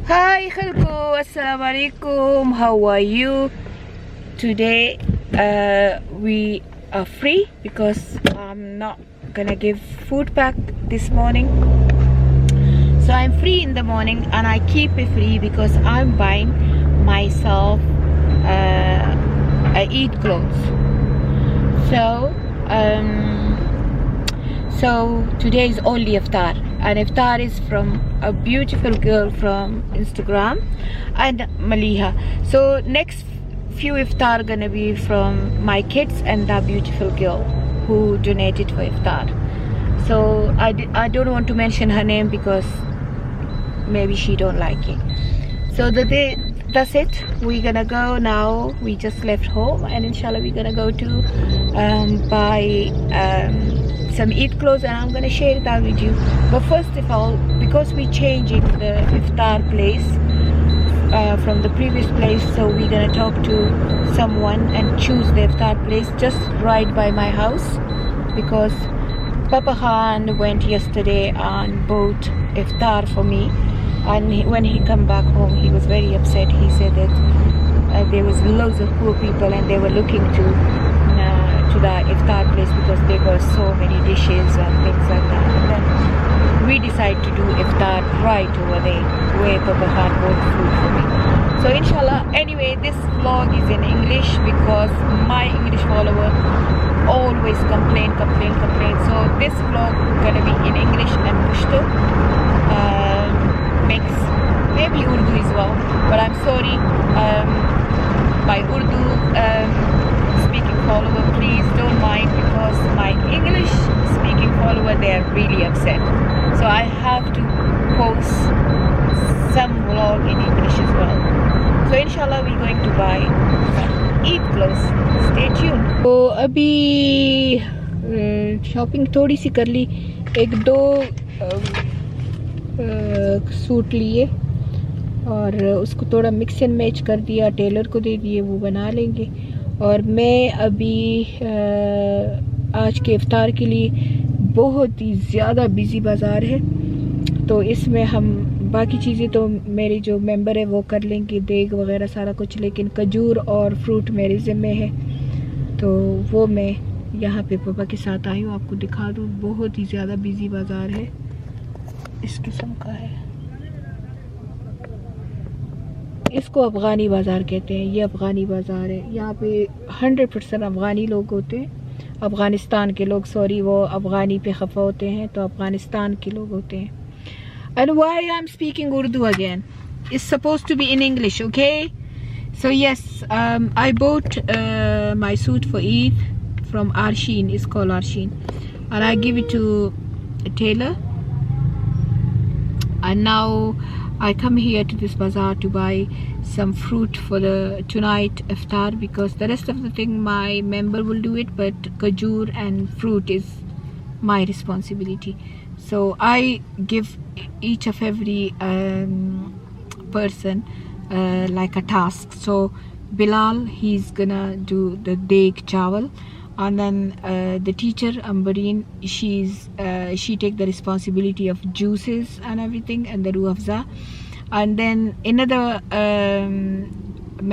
Hi, hello, assalamu alaikum. How are you? Today we are free because I'm not gonna give food back this morning. So I'm free in the morning and I keep it free because I'm buying myself eat clothes. So today is only iftar, and iftar is from a beautiful girl from Instagram and Maliha. So next few iftar gonna be from my kids and that beautiful girl who donated for iftar. So I don't want to mention her name because maybe she don't like it. So that's it. We're gonna go now. We just left home and inshallah we're gonna go to buy some Eid clothes, and I'm gonna share that with you. But first of all, because we changing the iftar place from the previous place, so we're gonna talk to someone and choose the iftar place just right by my house, because Papa Khan went yesterday and bought iftar for me, and when he come back home he was very upset. He said that there was loads of poor people and they were looking to the iftar place because there were so many dishes and things like that. And then we decided to do iftar right over there where Papa Khan bought food for me. So inshallah, anyway, this vlog is in English because my English follower always complain. So this vlog gonna be in English and Pashto, mix, maybe Urdu as well, but I'm sorry, my Urdu speaking follower, please don't mind, because my English speaking follower, they are really upset. So I have to post some vlog in English as well. So inshallah we're going to buy some Eid clothes. Stay tuned. तो अभी shopping थोड़ी सी कर ली, एक दो suit लिए और उसको थोड़ा मिक्स एंड मैच कर दिया, टेलर को दे दिए, वो बना लेंगे। और मैं अभी आज के इफ्तार के लिए बहुत ही ज़्यादा बिज़ी बाज़ार है, तो इसमें हम बाकी चीज़ें तो मेरी जो मेंबर है वो कर लेंगे, देग वगैरह सारा कुछ, लेकिन खजूर और फ्रूट मेरे ज़िम्मे है, तो वो मैं यहाँ पे पापा के साथ आई हूँ। आपको दिखा दूँ, बहुत ही ज़्यादा बिज़ी बाज़ार है, इस किस्म का है। इसको अफ़गानी बाज़ार कहते हैं, ये अफ़गानी बाज़ार है। यहाँ पे 100% अफ़गानी लोग होते हैं, अफ़गानिस्तान के लोग, सॉरी, वो अफ़गानी पे खफा होते हैं, तो अफ़गानिस्तान के लोग होते हैं। And why I am speaking Urdu again, it's supposed to be in English, okay? So yes, I bought my suit for Eid from Arsheen, it's called Arsheen, and I give it to a tailor, and now I come here to this bazaar to buy some fruit for the tonight iftar, because the rest of the thing my member will do it, but khajur and fruit is my responsibility. So I give each of every person like a task. So Bilal, he's gonna do the deg chawal, and then the teacher Ambareen, she take the responsibility of juices and everything and the ruh afza. And then another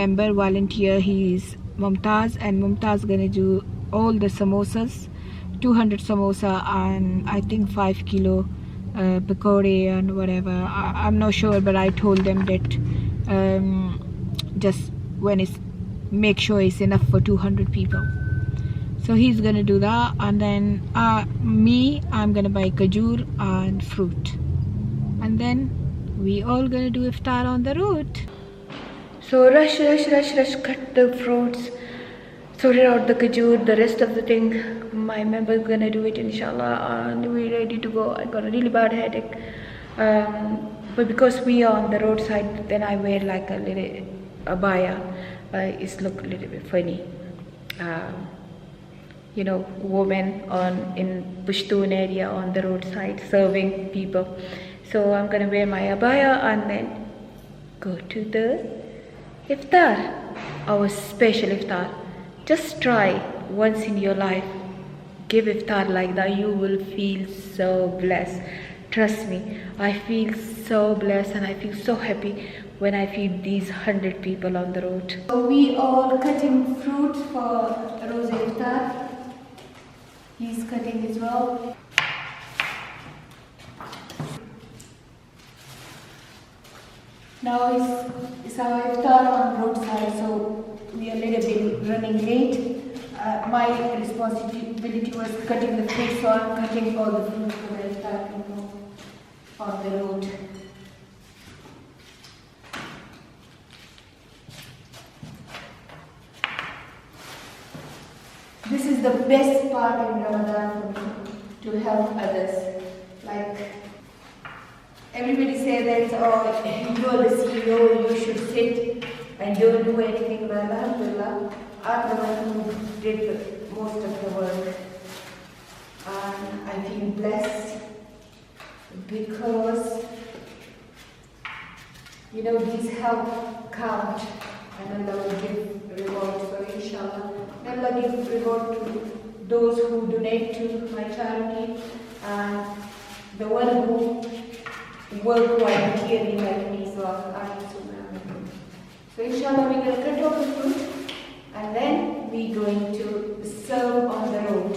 member volunteer, he's Mumtaz, and Mumtaz gonna do all the samosas, 200 samosa and I think 5 kilo pakode and whatever. I'm not sure, but I told them that just when it's, make sure it's enough for 200 people. So he's gonna do that, and then I'm gonna buy khajur and fruit, and then we all gonna do iftar on the road. So rush, cut the fruits, sorted out the khajur, the rest of the thing my member's gonna do it inshallah, and we're ready to go. I got a really bad headache, but because we are on the roadside, then I wear like a little abaya. It's look a little bit funny. You know, women in Pushtun area on the roadside serving people. So I'm gonna wear my abaya and then go to the iftar, our special iftar. Just try once in your life, give iftar like that, you will feel so blessed. Trust me, I feel so blessed and I feel so happy when I feed these 100 people on the road. So we are cutting fruit for Rose Iftar. He's cutting as well. Now it's our iftar on roadside, so we are a little bit running late. My responsibility was cutting the fruit, so I'm cutting all the fruit for the iftar on the road. This is the best part in Ramadan for me, to help others. Like, everybody says that, oh, you are the CEO, you should sit and don't do anything. But Alhamdulillah, I'm the one who did most of the work. And I feel blessed because, these help count and Allah will give reward. So inshallah, Allah give reward to those who donate to my charity and the one who work voluntarily like me. So I'm so happy. So inshallah, we're going to cut off the fruit and then we're going to serve on the road.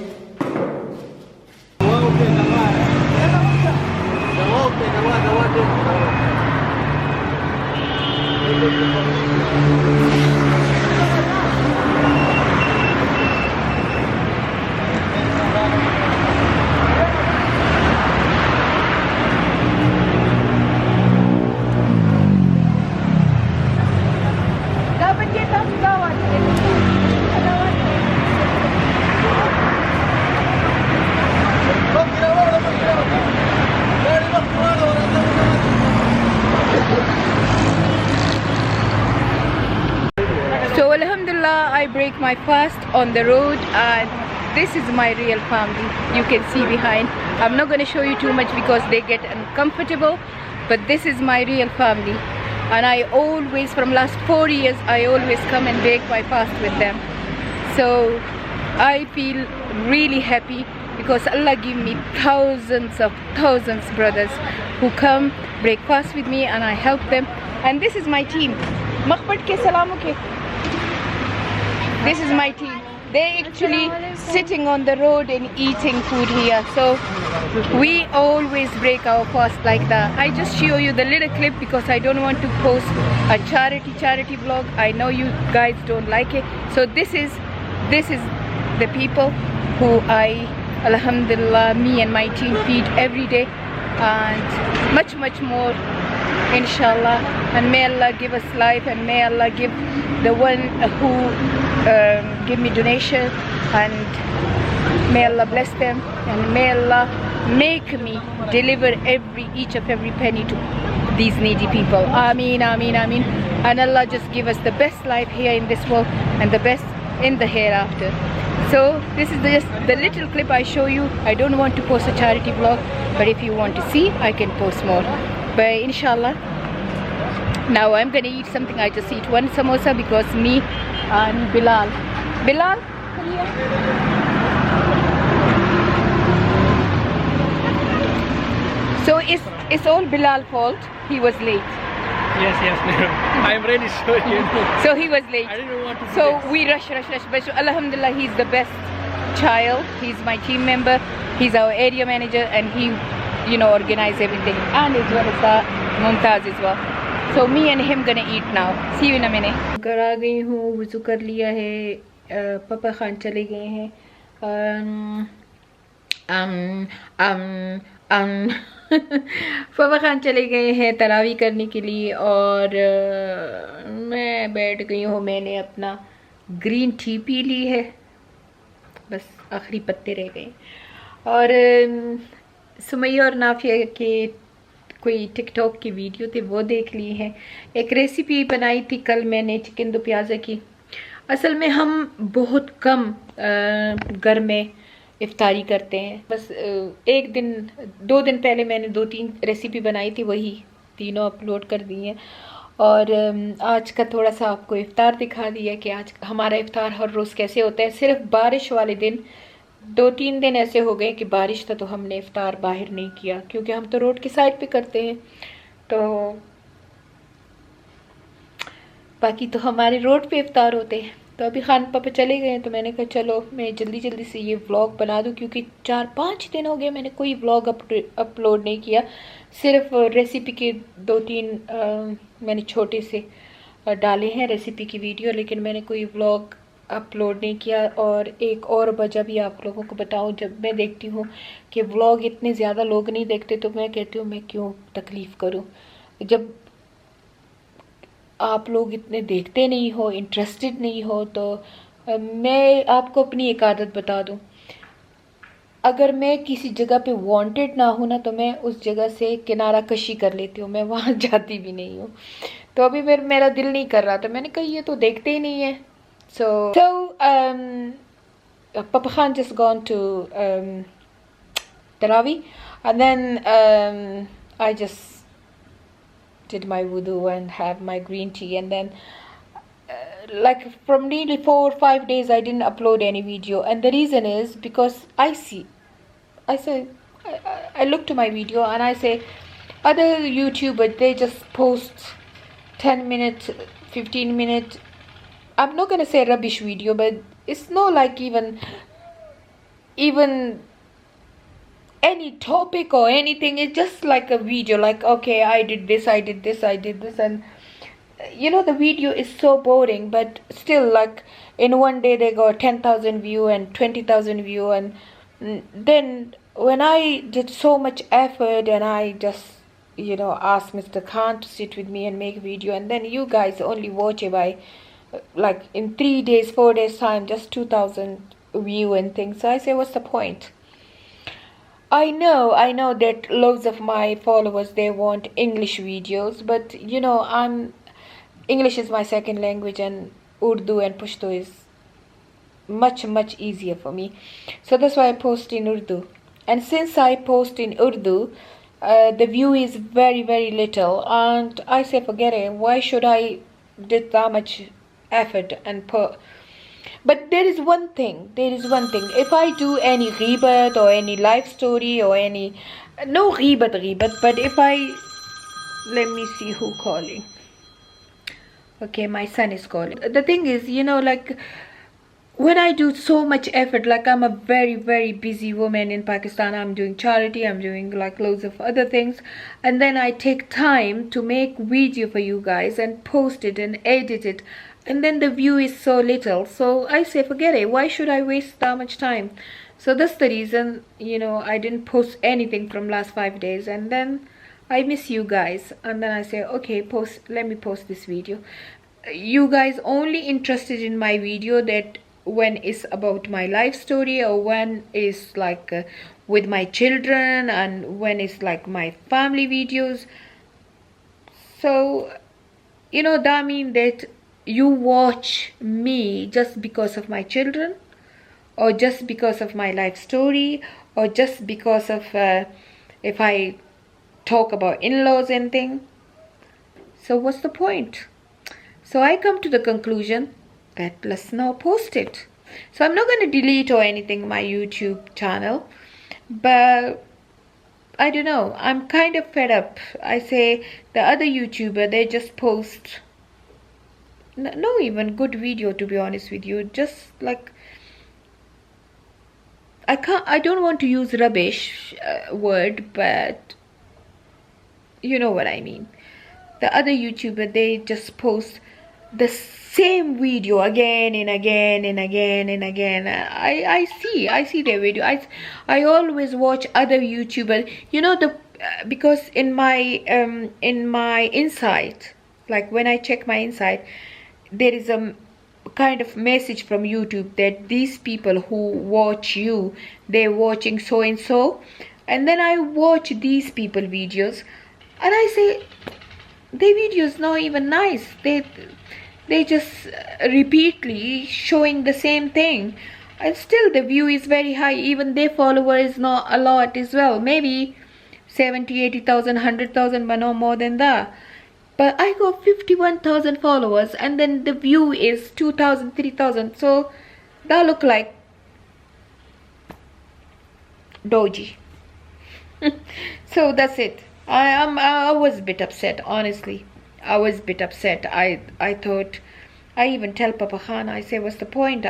So alhamdulillah, I break my fast on the road and this is my real family. You can see behind. I'm not going to show you too much because they get uncomfortable, but this is my real family. And I always, from last 4 years, I always come and break my fast with them. So I feel really happy because Allah give me thousands brothers who come break fast with me and I help them. And this is my team. This is my team. They actually sitting on the road and eating food here. So we always break our fast like that. I just show you the little clip because I don't want to post a charity vlog. I know you guys don't like it. So this is the people who alhamdulillah, me and my team feed every day, and much more inshallah. And may Allah give us life, and may Allah give the one who give me donation, and may Allah bless them, and may Allah make me deliver each of every penny to these needy people. Ameen, ameen, ameen. And Allah just give us the best life here in this world and the best in the hereafter. So this is just the little clip I show you. I don't want to post a charity vlog, but if you want to see, I can post more. But inshallah, now I'm gonna eat something. I just eat one samosa because me and Bilal, come here. So it's all Bilal's fault. He was late. Yes, I'm really sorry. So he was late. I didn't want to. So we rush. But alhamdulillah, he's the best child. He's my team member. He's our area manager, and he, organize everything. And as well as that, Mumtaz as well. So me and him gonna eat now. See you in a minute. घर आ गई हूँ, वज़ू कर लिया है, पापा खान चले गए हैं. पापा खान चले गए हैं तरावी करने के लिए और मैं बैठ गई हूँ. मैंने अपना ग्रीन टी पी ली है, बस आखिरी पत्ते रह गए. और सुमैया और नाफिया के कोई टिकटॉक की वीडियो थे, वो देख ली है. एक रेसिपी बनाई थी कल मैंने चिकन दो प्याज़ा की. असल में हम बहुत कम घर में इफ्तारी करते हैं. बस 2 दिन पहले मैंने 2-3 रेसिपी बनाई थी, वही तीनों अपलोड कर दी हैं. और आज का थोड़ा सा आपको इफ्तार दिखा दिया कि आज हमारा इफ्तार हर रोज़ कैसे होता है. सिर्फ बारिश वाले दिन 2-3 दिन ऐसे हो गए कि बारिश था तो हमने इफ्तार बाहर नहीं किया, क्योंकि हम तो रोड की साइड पे करते हैं, तो बाकी तो हमारे रोड पे इफ्तार होते हैं। तो अभी खान पापा चले गए हैं, तो मैंने कहा चलो मैं जल्दी जल्दी से ये व्लॉग बना दूं, क्योंकि 4-5 दिन हो गए मैंने कोई व्लॉग अपलोड नहीं किया। सिर्फ रेसिपी के 2-3 मैंने छोटे से डाले हैं रेसिपी की वीडियो, लेकिन मैंने कोई व्लॉग अपलोड नहीं किया। और एक और वजह भी आप लोगों को बताऊं, जब मैं देखती हूँ कि व्लॉग इतने ज़्यादा लोग नहीं देखते, तो मैं कहती हूँ मैं क्यों तकलीफ़ करूँ। जब आप लोग इतने देखते नहीं हो, इंटरेस्टेड नहीं हो, तो मैं आपको अपनी एक आदत बता दूं, अगर मैं किसी जगह पे वांटेड ना हूं ना, तो मैं उस जगह से किनारा कशी कर लेती हूँ, मैं वहां जाती भी नहीं हूँ। तो अभी मेरा दिल नहीं कर रहा था, मैंने कहा ये तो देखते ही नहीं है। So Papa Khan just gone to Tarawih, and then I just did my wudu and have my green tea, and then like from nearly 4 or 5 days I didn't upload any video, and the reason is because I say I look to my video and I say other YouTubers, they just post 10 minutes, 15 minutes, I'm not gonna say rubbish video, but it's not like even any topic or anything. It's just like a video, like okay, I did this, I did this, I did this, and you know the video is so boring, but still, like in one day they got 10,000 view and 20,000 view, and then when I did so much effort and I just asked Mr. Khan to sit with me and make a video, and then you guys only watch it by like in 3 days 4 days time, just 2,000 view and things. So I say, what's the point? I know that loads of my followers, they want English videos, but English is my second language, and Urdu and Pashto is much easier for me. So that's why I post in Urdu. And since I post in Urdu, the view is very little, and I say forget it. Why should I did that much effort and put? But there is one thing. If I do any ghibat or any life story or any, no ghibat, but if I, let me see who calling. Okay, my son is calling. The thing is, like when I do so much effort, like I'm a very busy woman in Pakistan, I'm doing charity, I'm doing like loads of other things, and then I take time to make video for you guys and post it and edit it, and then the view is so little. So I say forget it, why should I waste that much time? So that's the reason I didn't post anything from last 5 days, and then I miss you guys, and then I say okay, let me post this video. You guys only interested in my video that when it's about my life story, or when it's like with my children, and when it's like my family videos. So that means that you watch me just because of my children, or just because of my life story, or just because of if I talk about in-laws and thing. So what's the point? So I come to the conclusion that let's now post it. So I'm not going to delete or anything my YouTube channel, but I don't know, I'm kind of fed up. I say the other YouTuber, they just post no even good video, to be honest with you. Just like I don't want to use rubbish word, but you know what I mean. The other YouTuber, they just post the same video again and again and again and again. I see their video. I always watch other YouTubers, because in my insight, like when I check my insight, there is a kind of message from YouTube that these people who watch you, they're watching so and so, and then I watch these people videos and I say their videos not even nice. They just repeatedly showing the same thing, and still the view is very high. Even their follower is not a lot as well, maybe 70,000-80,000 100,000, but no more than that. But I got 51,000 followers, and then the view is 2,000 3,000. So that look like Doji. So that's it. I was a bit upset, honestly. I was a bit upset. I thought, I even tell Papa Khan, I say, what's the point?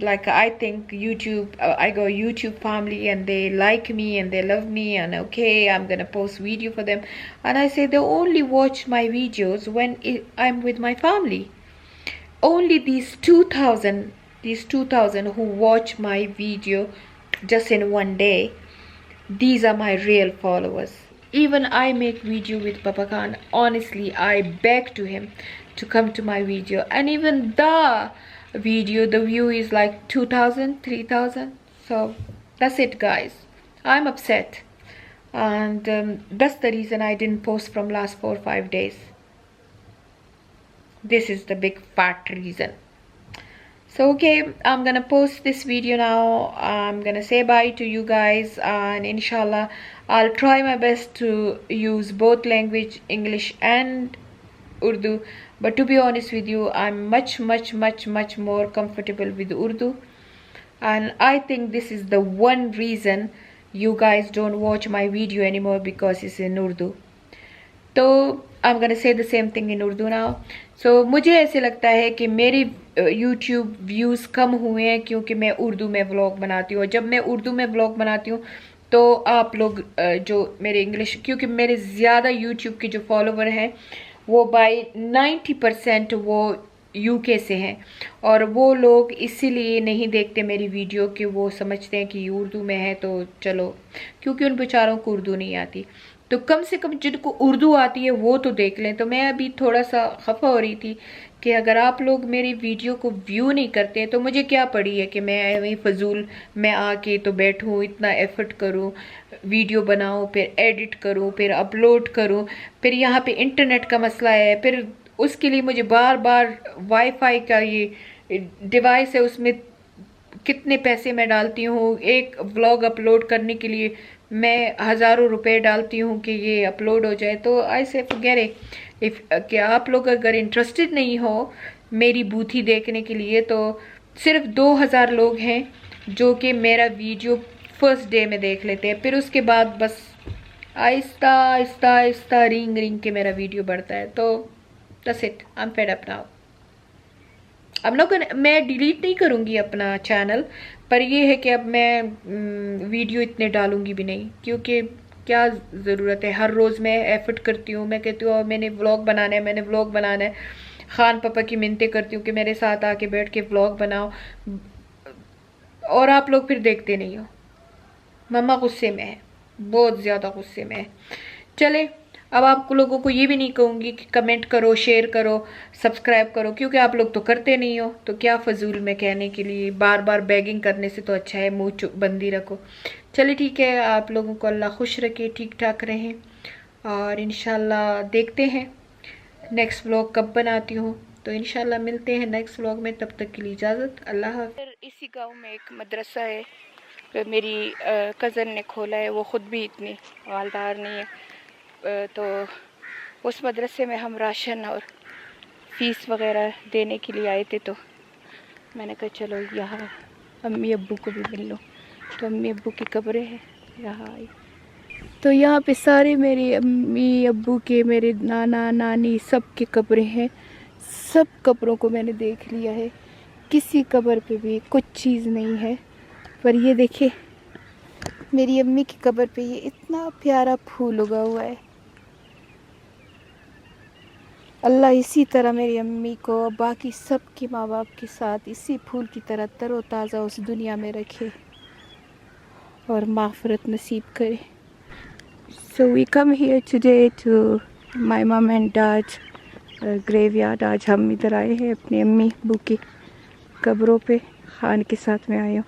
Like, I think YouTube, I go YouTube family and they like me and they love me, and okay, I'm gonna post video for them. And I say, they only watch my videos when I'm with my family. Only these 2,000 who watch my video just in one day, these are my real followers. Even I make video with Papa Khan, honestly, I beg to him to come to my video, and even the video, the view is like 2,000, 3,000. So that's it, guys. I'm upset, and that's the reason I didn't post from last 4 or 5 days. This is the big fat reason. So okay, I'm gonna post this video now. I'm gonna say bye to you guys, and inshallah I'll try my best to use both language, English and Urdu. But to be honest with you, I'm much more comfortable with Urdu, and I think this is the one reason you guys don't watch my video anymore, because it's in Urdu. तो I'm gonna say the same thing in Urdu now. So मुझे ऐसे लगता है कि मेरी YouTube views कम हुए हैं क्योंकि मैं उर्दू में व्लॉग बनाती हूँ। जब मैं उर्दू में व्लॉग बनाती हूँ तो आप लोग जो मेरे इंग्लिश, क्योंकि मेरे ज़्यादा YouTube के जो फॉलोवर हैं वो बाय 90% वो UK से हैं, और वो लोग इसीलिए नहीं देखते मेरी वीडियो कि वो समझते हैं कि उर्दू में है तो चलो, क्योंकि उन बेचारों को उर्दू नहीं आती। तो कम से कम जिनको उर्दू आती है वो तो देख लें। तो मैं अभी थोड़ा सा खफा हो रही थी कि अगर आप लोग मेरी वीडियो को व्यू नहीं करते तो मुझे क्या पड़ी है कि मैं वही फजूल मैं आके तो बैठूं, इतना एफर्ट करूं, वीडियो बनाऊं, फिर एडिट करूं, फिर अपलोड करूं, फिर यहाँ पे इंटरनेट का मसला है, फिर उसके लिए मुझे बार बार वाईफाई का ये डिवाइस है, उसमें कितने पैसे मैं डालती हूँ। एक व्लॉग अपलोड करने के लिए मैं हज़ारों रुपए डालती हूँ कि ये अपलोड हो जाए। तो आई से फॉरगेट इफ कि आप लोग अगर इंटरेस्टेड नहीं हो मेरी बूथी देखने के लिए, तो सिर्फ 2,000 लोग हैं जो कि मेरा वीडियो फर्स्ट डे में देख लेते हैं, फिर उसके बाद बस आहिस्ता आहिस्ता आहिस्ता रिंग रिंग के मेरा वीडियो बढ़ता है। तो that's it, I am fed up now. अब मैं डिलीट नहीं करूँगी अपना चैनल, पर ये है कि अब मैं वीडियो इतने डालूँगी भी नहीं, क्योंकि क्या ज़रूरत है। हर रोज़ मैं एफर्ट करती हूँ, मैं कहती हूँ मैंने व्लॉग बनाना है, मैंने व्लॉग बनाना है। खान पापा की मिन्नतें करती हूँ कि मेरे साथ आके बैठ के व्लॉग बनाओ, और आप लोग फिर देखते नहीं हो। मम्मा गुस्से में है, बहुत ज़्यादा गुस्से में है। चले, अब आप लोगों को ये भी नहीं कहूँगी कि कमेंट करो, शेयर करो, सब्सक्राइब करो, क्योंकि आप लोग तो करते नहीं हो। तो क्या फजूल में कहने के लिए बार बार बेगिंग करने से तो अच्छा है मुँह बंदी रखो। चलिए ठीक है, आप लोगों को अल्लाह खुश रखे, ठीक ठाक रहें, और इंशाल्लाह देखते हैं नेक्स्ट व्लॉग कब बनाती हूँ। तो इंशाल्लाह मिलते हैं नेक्स्ट व्लॉग में, तब तक के लिए इजाज़त, अल्लाह हाफ़िज़। इसी गाँव में एक मदरसा है, मेरी कज़न ने खोला है, वो ख़ुद भी इतनी मालदार नहीं है, तो उस मदरसे में हम राशन और फ़ीस वगैरह देने के लिए आए थे। तो मैंने कहा चलो यहाँ अम्मी अब्बू को भी मिल लो। तो अम्मी अब्बू की कब्रें हैं, यहाँ आई। तो यहाँ पे सारे मेरे अम्मी अब्बू के, मेरे नाना नानी सब के कब्रें हैं। सब कब्रों को मैंने देख लिया है, किसी कब्र पे भी कुछ चीज़ नहीं है। पर ये देखिए मेरी अम्मी की कब्र पे ये इतना प्यारा फूल उगा हुआ है। अल्लाह इसी तरह मेरी अम्मी को बाकी सब के माँ बाप के साथ इसी फूल की तरह तरोताज़ा उस दुनिया में रखे और माफ़रत नसीब करे। So we come here today to my mom and dad's graveyard। आज हम इधर आए हैं अपनी अम्मी अब्बू की कब्रों पे, खान के साथ में आए हूँ।